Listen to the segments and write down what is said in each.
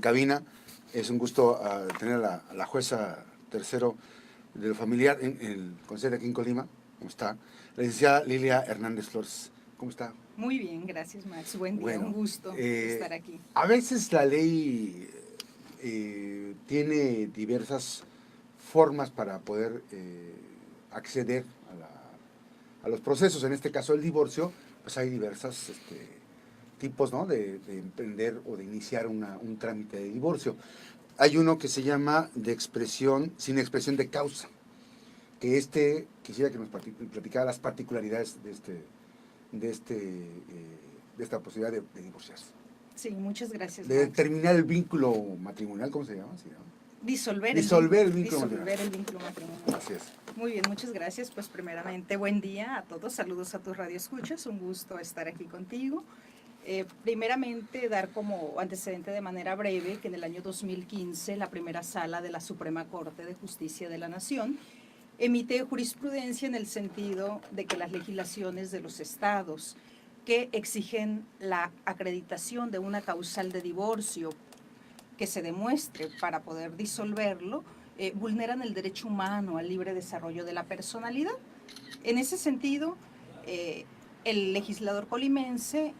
cabina. Es un gusto tener a la jueza tercero de lo familiar con sede aquí en Colima. ¿Cómo está? La licenciada Lilia Hernández Flores. ¿Cómo está? Muy bien, gracias, Max. Buen día, Bueno, un gusto estar aquí. A veces la ley tiene diversas formas para poder acceder a los procesos. En este caso, el divorcio, pues hay diversos tipos, ¿no?, de emprender o de iniciar un trámite de divorcio. Hay uno que se llama sin expresión de causa, que quisiera que nos platicara las particularidades de esta posibilidad de divorciarse. Sí, muchas gracias, De Max. terminar el vínculo matrimonial, ¿cómo se llama? ¿Sí, no? Disolver el vínculo matrimonial. Así es. Muy bien, muchas gracias. Pues primeramente, buen día a todos. Saludos a tus radioescuchas. Un gusto estar aquí contigo. Primeramente, dar como antecedente de manera breve que en el año 2015 la primera sala de la Suprema Corte de Justicia de la Nación emite jurisprudencia en el sentido de que las legislaciones de los estados que exigen la acreditación de una causal de divorcio que se demuestre para poder disolverlo, vulneran el derecho humano al libre desarrollo de la personalidad. En ese sentido, el legislador colimense,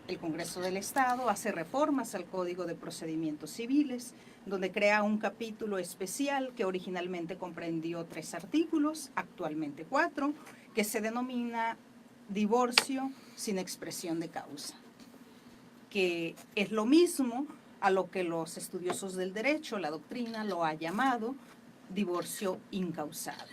el Congreso del Estado, hace reformas al Código de Procedimientos Civiles, donde crea un capítulo especial que originalmente comprendió 3 artículos, actualmente 4, que se denomina divorcio sin expresión de causa, que es lo mismo a lo que los estudiosos del derecho, la doctrina, lo ha llamado divorcio incausado.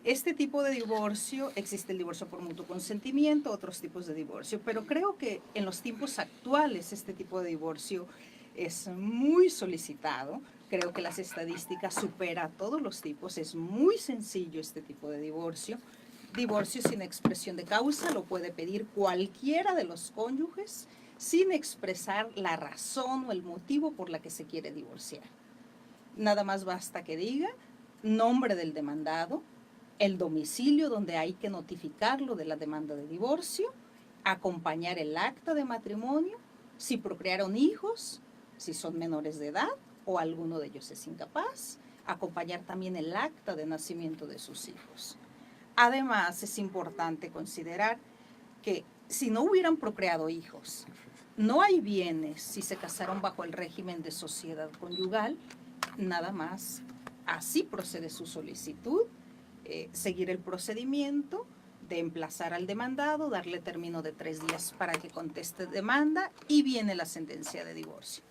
Este tipo de divorcio, existe el divorcio por mutuo consentimiento, otros tipos de divorcio, pero creo que en los tiempos actuales este tipo de divorcio es muy solicitado. Creo que las estadísticas supera a todos los tipos, es muy sencillo este tipo de divorcio. Divorcio sin expresión de causa lo puede pedir cualquiera de los cónyuges sin expresar la razón o el motivo por la que se quiere divorciar. Nada más basta que diga nombre del demandado, el domicilio donde hay que notificarlo de la demanda de divorcio, acompañar el acta de matrimonio, si procrearon hijos, si son menores de edad o alguno de ellos es incapaz, acompañar también el acta de nacimiento de sus hijos. Además, es importante considerar que si no hubieran procreado hijos, no hay bienes si se casaron bajo el régimen de sociedad conyugal, nada más así procede su solicitud, seguir el procedimiento de emplazar al demandado, darle término de 3 días para que conteste demanda y viene la sentencia de divorcio.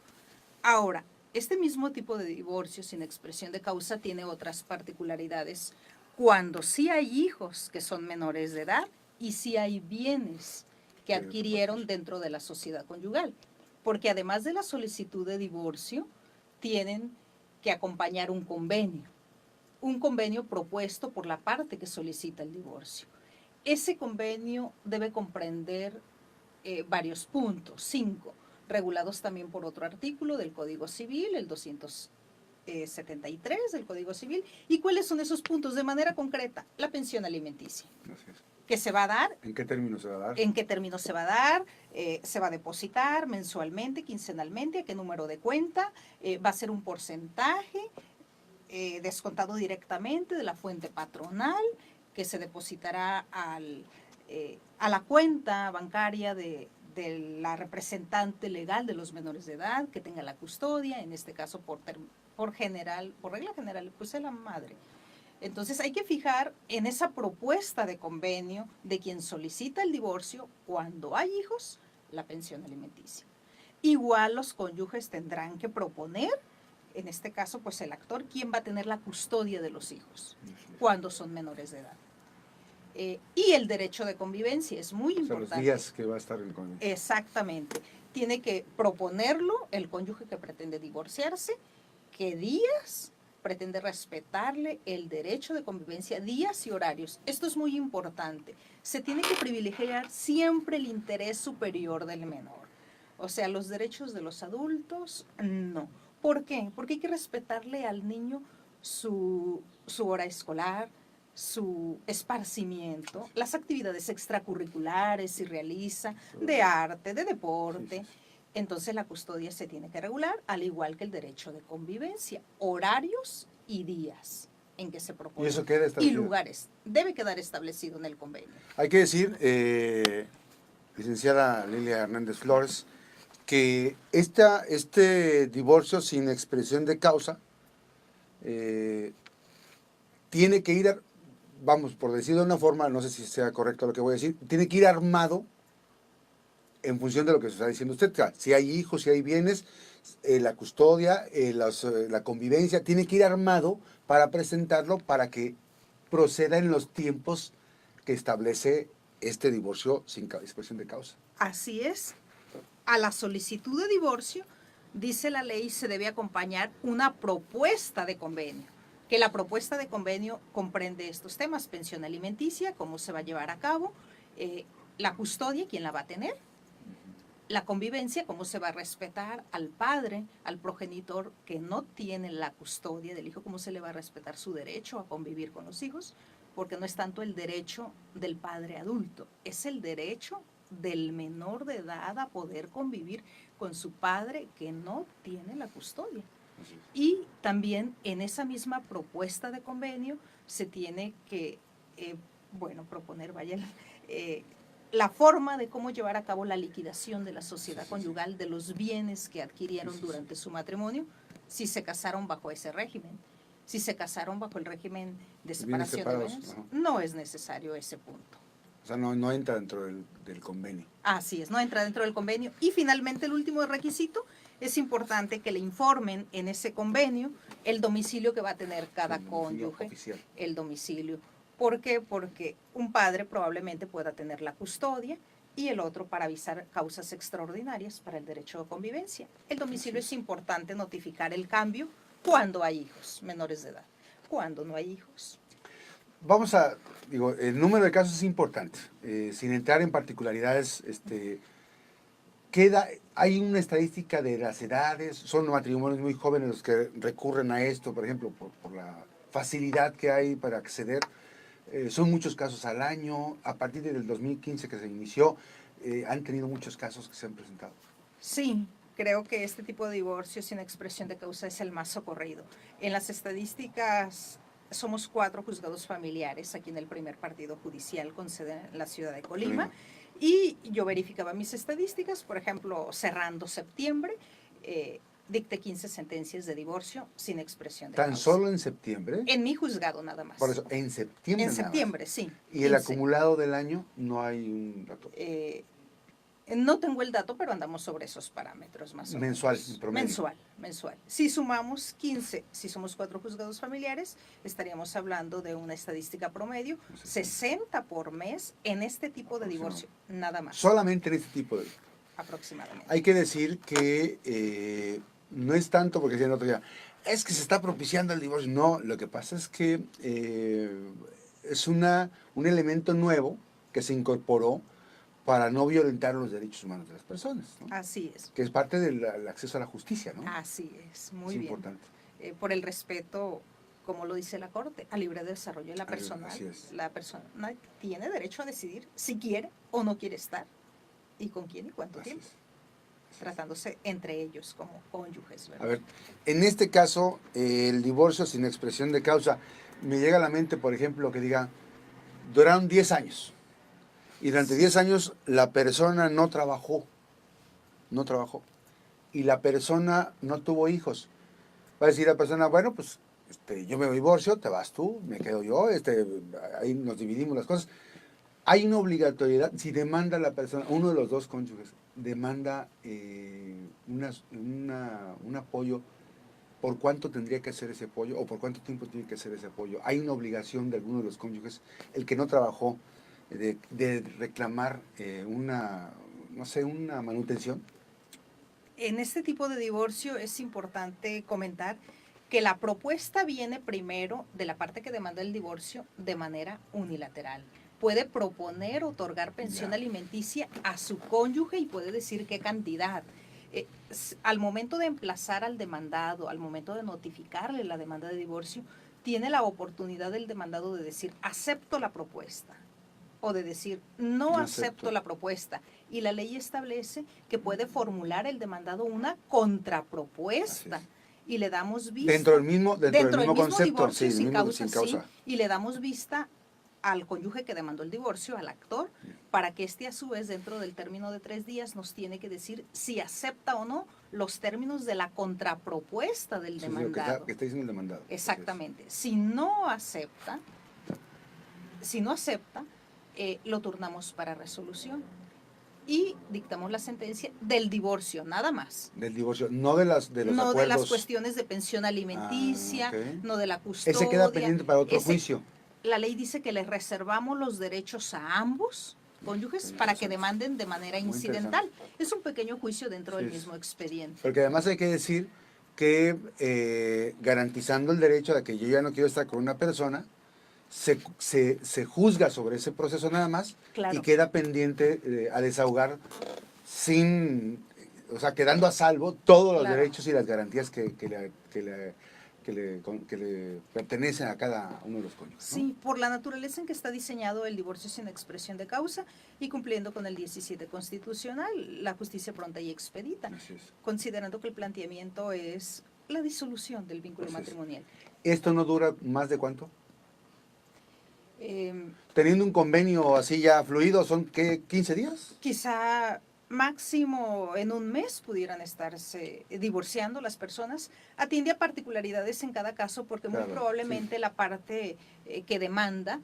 Ahora, este mismo tipo de divorcio sin expresión de causa tiene otras particularidades cuando sí hay hijos que son menores de edad y sí hay bienes que adquirieron dentro de la sociedad conyugal, porque además de la solicitud de divorcio, tienen que acompañar un convenio propuesto por la parte que solicita el divorcio. Ese convenio debe comprender varios puntos, 5, regulados también por otro artículo del Código Civil, el 273 del Código Civil. ¿Y cuáles son esos puntos? De manera concreta, la pensión alimenticia. ¿Que se va a dar? ¿En qué término se va a dar? ¿En qué término se va a dar? ¿Se va a depositar mensualmente, quincenalmente? ¿A qué número de cuenta? ¿Va a ser un porcentaje descontado directamente de la fuente patronal que se depositará a la cuenta bancaria de la representante legal de los menores de edad que tenga la custodia, en este caso por regla general, pues es la madre? Entonces hay que fijar en esa propuesta de convenio de quien solicita el divorcio, cuando hay hijos, la pensión alimenticia. Igual los cónyuges tendrán que proponer, en este caso pues el actor, quién va a tener la custodia de los hijos cuando son menores de edad. Y el derecho de convivencia es muy importante. Los días que va a estar el cónyuge. Exactamente. Tiene que proponerlo el cónyuge que pretende divorciarse, qué días pretende respetarle el derecho de convivencia, días y horarios. Esto es muy importante. Se tiene que privilegiar siempre el interés superior del menor. O sea, los derechos de los adultos, no. ¿Por qué? Porque hay que respetarle al niño su hora escolar, su esparcimiento, las actividades extracurriculares si realiza, de arte, de deporte. entonces la custodia se tiene que regular, al igual que el derecho de convivencia, horarios y días en que se propone. ¿Y eso queda Y establecido? lugares. Debe quedar establecido en el convenio. Hay que decir, licenciada Lilia Hernández Flores, que este divorcio sin expresión de causa tiene que ir, vamos, por decirlo de una forma, no sé si sea correcto lo que voy a decir, tiene que ir armado en función de lo que se está diciendo usted. Si hay hijos, si hay bienes, la custodia, la convivencia, tiene que ir armado para presentarlo para que proceda en los tiempos que establece este divorcio sin expresión de causa. Así es. A la solicitud de divorcio, dice la ley, se debe acompañar una propuesta de convenio, que la propuesta de convenio comprende estos temas: pensión alimenticia, cómo se va a llevar a cabo, la custodia, quién la va a tener, la convivencia, cómo se va a respetar al padre, al progenitor que no tiene la custodia del hijo, cómo se le va a respetar su derecho a convivir con los hijos, porque no es tanto el derecho del padre adulto, es el derecho del menor de edad a poder convivir con su padre que no tiene la custodia. Y también en esa misma propuesta de convenio se tiene que, proponer, la forma de cómo llevar a cabo la liquidación de la sociedad conyugal de los bienes que adquirieron durante su matrimonio, si se casaron bajo ese régimen. Si se casaron bajo el régimen de separación de bienes, no es necesario ese punto. O sea, no entra dentro del convenio. Así es, no entra dentro del convenio. Y finalmente, el último requisito, es importante que le informen en ese convenio el domicilio que va a tener cada cónyuge, oficial. El domicilio. ¿Por qué? Porque un padre probablemente pueda tener la custodia y el otro para avisar causas extraordinarias para el derecho de convivencia. El domicilio es importante notificar el cambio cuando hay hijos menores de edad. Cuando no hay hijos. Vamos a, el número de casos es importante, sin entrar en particularidades, hay una estadística de las edades, son matrimonios muy jóvenes los que recurren a esto, por ejemplo, por la facilidad que hay para acceder. Son muchos casos al año. A partir del 2015 que se inició, han tenido muchos casos que se han presentado. Sí, creo que este tipo de divorcio sin expresión de causa es el más socorrido. En las estadísticas, somos 4 juzgados familiares aquí en el primer partido judicial con sede en la ciudad de Colima. Y yo verificaba mis estadísticas, por ejemplo, cerrando septiembre, dicté 15 sentencias de divorcio sin expresión de causa. ¿Tan solo en septiembre? En mi juzgado nada más. Por eso, en septiembre. En septiembre, sí. ¿Y el acumulado del año no hay un dato? No tengo el dato, pero andamos sobre esos parámetros más o mensual, menos. En promedio. Mensual. Si sumamos 15, si somos 4 juzgados familiares, estaríamos hablando de una estadística promedio, 60 por mes en este tipo de divorcio, nada más. Solamente en este tipo de divorcio. Aproximadamente. Hay que decir que no es tanto porque decían el otro día, es que se está propiciando el divorcio. No, lo que pasa es que es un elemento nuevo que se incorporó para no violentar los derechos humanos de las personas, ¿no? Así es. Que es parte del acceso a la justicia, ¿no? Así es, muy bien. Es importante. Por el respeto, como lo dice la Corte, al libre desarrollo de la persona. Así es. La persona tiene derecho a decidir si quiere o no quiere estar, y con quién y cuánto tiempo. Tratándose entre ellos como cónyuges, ¿verdad? A ver, en este caso, el divorcio sin expresión de causa, me llega a la mente, por ejemplo, que diga, duraron 10 años. Y durante 10 años la persona no trabajó. Y la persona no tuvo hijos. Va a decir la persona, bueno, pues yo me divorcio, te vas tú, me quedo yo, ahí nos dividimos las cosas. Hay una obligatoriedad, si demanda la persona, uno de los dos cónyuges, demanda un apoyo, ¿por cuánto tendría que hacer ese apoyo o por cuánto tiempo tiene que hacer ese apoyo? Hay una obligación de alguno de los cónyuges, el que no trabajó, de reclamar una manutención. En este tipo de divorcio es importante comentar que la propuesta viene primero de la parte que demanda el divorcio de manera unilateral. Puede proponer otorgar pensión alimenticia a su cónyuge y puede decir qué cantidad. Al momento de emplazar al demandado, al momento de notificarle la demanda de divorcio, tiene la oportunidad del demandado de decir, acepto la propuesta. o de decir no No acepto acepto. la propuesta. Y la ley establece que puede formular el demandado una contrapropuesta. Así es. Y le damos vista. Dentro del mismo concepto, divorcio sí, sin causa, sin causa. sí. Y le damos vista al cónyuge que demandó el divorcio, al actor, para que a su vez, dentro del término de 3 días, nos tiene que decir si acepta o no los términos de la contrapropuesta del Sí, demandado. que está diciendo el demandado. Exactamente. Si no acepta, lo turnamos para resolución y dictamos la sentencia del divorcio, nada más. Del divorcio, no de los no acuerdos. de las cuestiones de pensión alimenticia, ok. no de la custodia. Ese queda pendiente para otro juicio. La ley dice que les reservamos los derechos a ambos cónyuges para que demanden de manera incidental. Es un pequeño juicio dentro del mismo expediente. Porque además hay que decir que garantizando el derecho a que yo ya no quiero estar con una persona, se juzga sobre ese proceso nada más, claro, y queda pendiente a desahogar sin, o sea, quedando a salvo todos los claro, derechos y las garantías que le pertenecen a cada uno de los cónyuges, ¿no? Sí, por la naturaleza en que está diseñado el divorcio sin expresión de causa y cumpliendo con el 17 constitucional, la justicia pronta y expedita, Así es. considerando que el planteamiento es la disolución del vínculo Así matrimonial. ¿Esto no dura más de cuánto? Eh, Teniendo un convenio así ya fluido, ¿son qué, 15 días? Quizá máximo en un mes pudieran estarse divorciando las personas. Atiende a particularidades en cada caso porque muy probablemente la parte que demanda,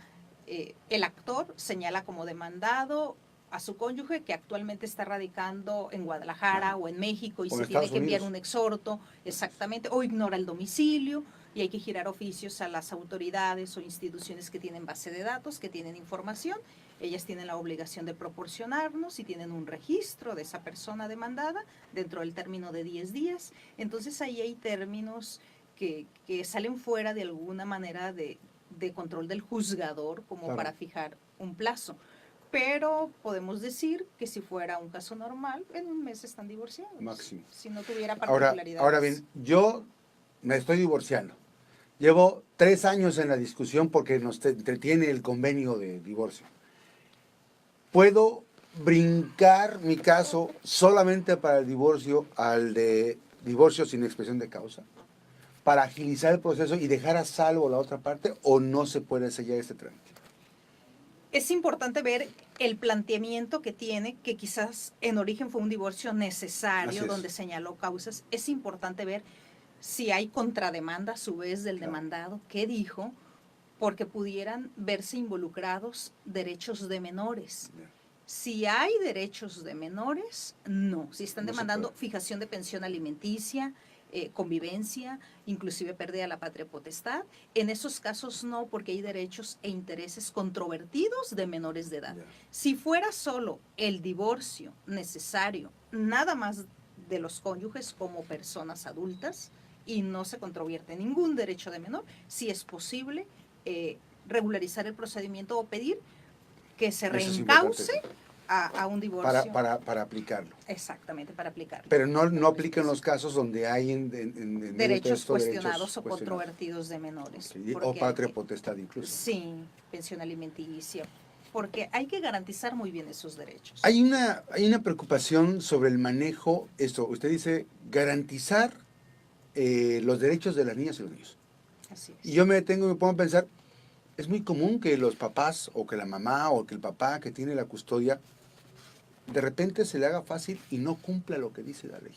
el actor señala como demandado a su cónyuge que actualmente está radicando en Guadalajara o en México y se tiene que enviar un exhorto, exactamente, o ignora el domicilio y hay que girar oficios a las autoridades o instituciones que tienen base de datos, que tienen información. Ellas tienen la obligación de proporcionarnos y tienen un registro de esa persona demandada dentro del término de 10 días. Entonces ahí hay términos que salen fuera de alguna manera de control del juzgador como para fijar un plazo. Pero podemos decir que si fuera un caso normal, en un mes están divorciados. Máximo. Si no tuviera particularidades. Ahora bien, yo me estoy divorciando. Llevo 3 años en la discusión porque nos entretiene el convenio de divorcio. ¿Puedo brincar mi caso solamente para el divorcio al de divorcio sin expresión de causa? ¿Para agilizar el proceso y dejar a salvo la otra parte o no se puede sellar este trámite? Es importante ver el planteamiento que tiene, que quizás en origen fue un divorcio necesario, donde señaló causas. Es importante ver si hay contrademanda a su vez del demandado, qué dijo, porque pudieran verse involucrados derechos de menores. Si hay derechos de menores, no. Si están demandando fijación de pensión alimenticia, convivencia, inclusive pérdida de la patria potestad, en esos casos no, porque hay derechos e intereses controvertidos de menores de edad. Si fuera solo el divorcio necesario, nada más de los cónyuges como personas adultas, y no se controvierte ningún derecho de menor, si es posible regularizar el procedimiento o pedir que se reencauce a un divorcio. Para aplicarlo. Exactamente, para aplicarlo. Pero no aplica en los casos donde hay derechos cuestionados o controvertidos de menores. O patria potestad incluso. Sí, pensión alimenticia, porque hay que garantizar muy bien esos derechos. Hay una preocupación sobre el manejo, usted dice, garantizar los derechos de las niñas y los niños. Así es. Y yo me pongo a pensar, es muy común que los papás o que la mamá o que el papá que tiene la custodia de repente se le haga fácil y no cumpla lo que dice la ley.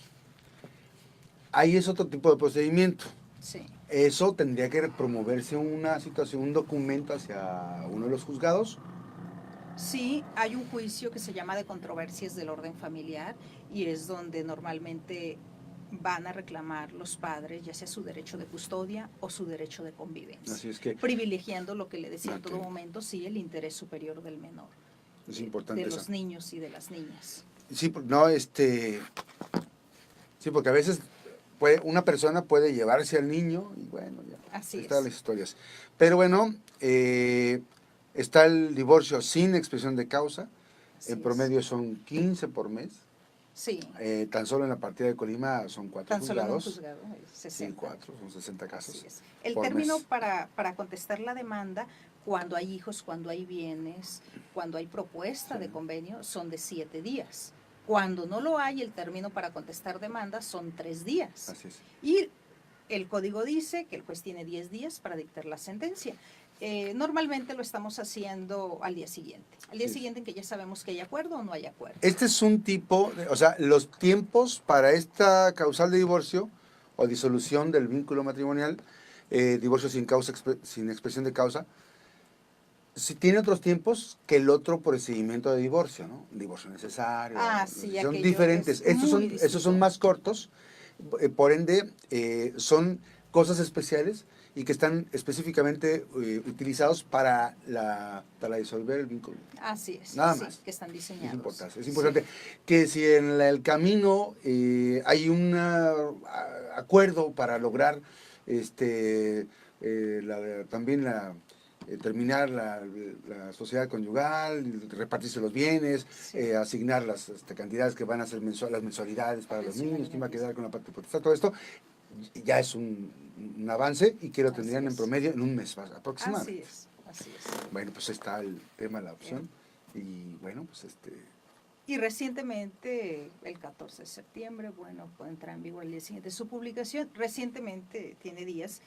Ahí es otro tipo de procedimiento. Sí. Eso tendría que promoverse una situación, un documento hacia uno de los juzgados. Sí, hay un juicio que se llama de controversias del orden familiar y es donde normalmente van a reclamar los padres, ya sea su derecho de custodia o su derecho de convivencia. Así es que, privilegiando lo que le decía en todo momento, sí, el interés superior del menor. Es importante de los niños y de las niñas. Sí, sí, porque a veces una persona puede llevarse al niño y bueno, ya Así están es. las historias. Pero bueno, está el divorcio sin expresión de causa. El promedio son 15 por mes. Sí. Tan solo en la partida de Colima son 4 Tan solo en un juzgados. juzgado, Sí, 60. 4, son 60 casos. Así es. El por término mes. para contestar la demanda, cuando hay hijos, cuando hay bienes, cuando hay propuesta Sí. de convenio, son de 7 días. Cuando no lo hay, el término para contestar demanda son 3 días. Así es. Y el código dice que el juez tiene 10 días para dictar la sentencia. Normalmente lo estamos haciendo al día siguiente. Al día Sí. siguiente en que ya sabemos que hay acuerdo o no hay acuerdo. Este es un tipo, o sea, los tiempos para esta causal de divorcio o disolución del vínculo matrimonial, divorcio sin causa, sin expresión de causa, si tiene otros tiempos que el otro procedimiento de divorcio, ¿no? Divorcio necesario. Sí, son aquello diferentes. es Estos muy son, distinto. esos son más cortos, por ende, son cosas especiales y que están específicamente utilizados para disolver el vínculo. Así es. Nada sí, más. que están diseñados. Es importante que si en el camino hay un acuerdo para lograr también terminar la sociedad conyugal, repartirse los bienes, Sí. asignar las cantidades que van a ser las mensualidades para los niños, quién va a quedar con la parte potestad, todo esto ya es un avance y que lo tendrían en promedio en un mes aproximadamente. Así es. Bueno, pues está el tema, la opción. Y bueno, pues Y recientemente, el 14 de septiembre, bueno, puede entrar en vigor el día siguiente de su publicación. Recientemente, tiene días,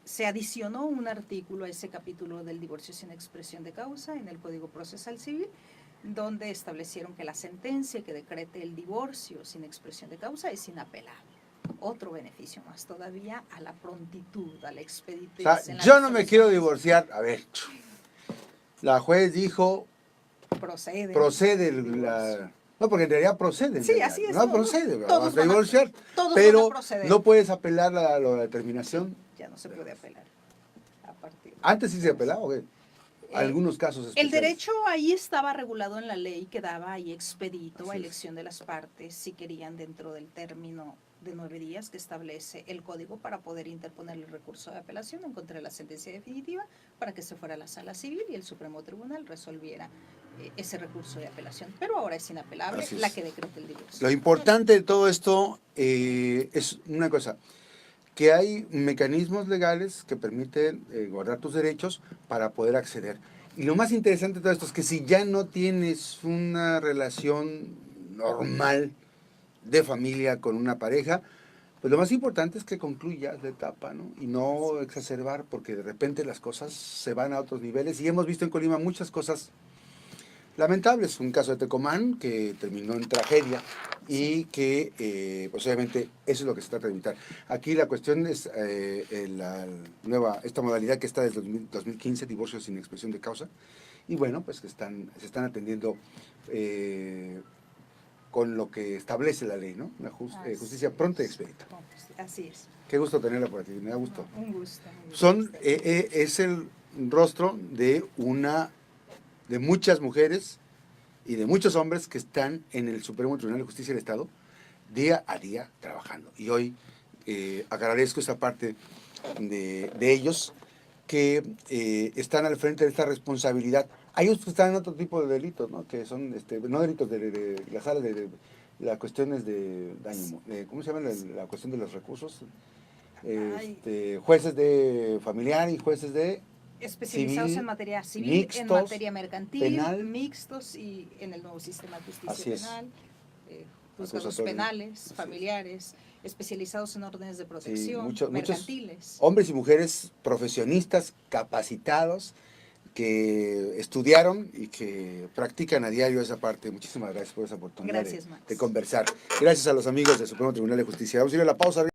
se adicionó un artículo a ese capítulo del divorcio sin expresión de causa en el Código Procesal Civil, donde establecieron que la sentencia que decrete el divorcio sin expresión de causa es inapelable. Otro beneficio más todavía a la prontitud, a la expeditez. o sea, yo no me quiero divorciar. A ver, la juez dijo, procede no, porque en realidad procede. Sí, así es. No procede, todos vas a divorciar, todos pero van a proceder. no puedes apelar a la determinación. Ya no se puede apelar. A partir de Antes sí se apelaba, ¿o qué? Algunos casos especiales. El derecho ahí estaba regulado en la ley que daba ahí expedito a elección de las partes si querían dentro del término de 9 días que establece el código para poder interponer el recurso de apelación en contra de la sentencia definitiva para que se fuera a la sala civil y el Supremo Tribunal resolviera ese recurso de apelación. Pero ahora es inapelable la que decrete el divorcio. Lo importante de todo esto es una cosa, que hay mecanismos legales que permiten guardar tus derechos para poder acceder. Y lo más interesante de todo esto es que si ya no tienes una relación normal de familia con una pareja, pues lo más importante es que concluyas la etapa, ¿no? Y no exacerbar, porque de repente las cosas se van a otros niveles. Y hemos visto en Colima muchas cosas lamentables. Un caso de Tecomán que terminó en tragedia y que, pues obviamente, eso es lo que se trata de evitar. Aquí la cuestión es esta modalidad que está desde 2015, divorcio sin expresión de causa. Y bueno, pues que se están atendiendo con lo que establece la ley, ¿no? Una justicia pronta y expedita. Así es. Qué gusto tenerla por aquí, me da gusto. Un gusto. Es el rostro de muchas mujeres y de muchos hombres que están en el Supremo Tribunal de Justicia del Estado día a día trabajando. Y hoy agradezco esa parte de ellos que están al frente de esta responsabilidad. Hay otros que están en otro tipo de delitos, ¿no? Que son, no delitos de las áreas de las cuestiones de daño, ¿cómo se llama? La cuestión de los recursos. Jueces de familiar y jueces de especializados civil, en materia civil, mixtos, en materia mercantil, penal, mixtos y en el nuevo sistema de justicia penal, juzgados acusatorio, penales, familiares, especializados en órdenes de protección, muchos mercantiles. Hombres y mujeres profesionistas, capacitados, que estudiaron y que practican a diario esa parte. Muchísimas gracias por esa oportunidad de conversar. Gracias a los amigos del Supremo Tribunal de Justicia. Vamos a ir a la pausa.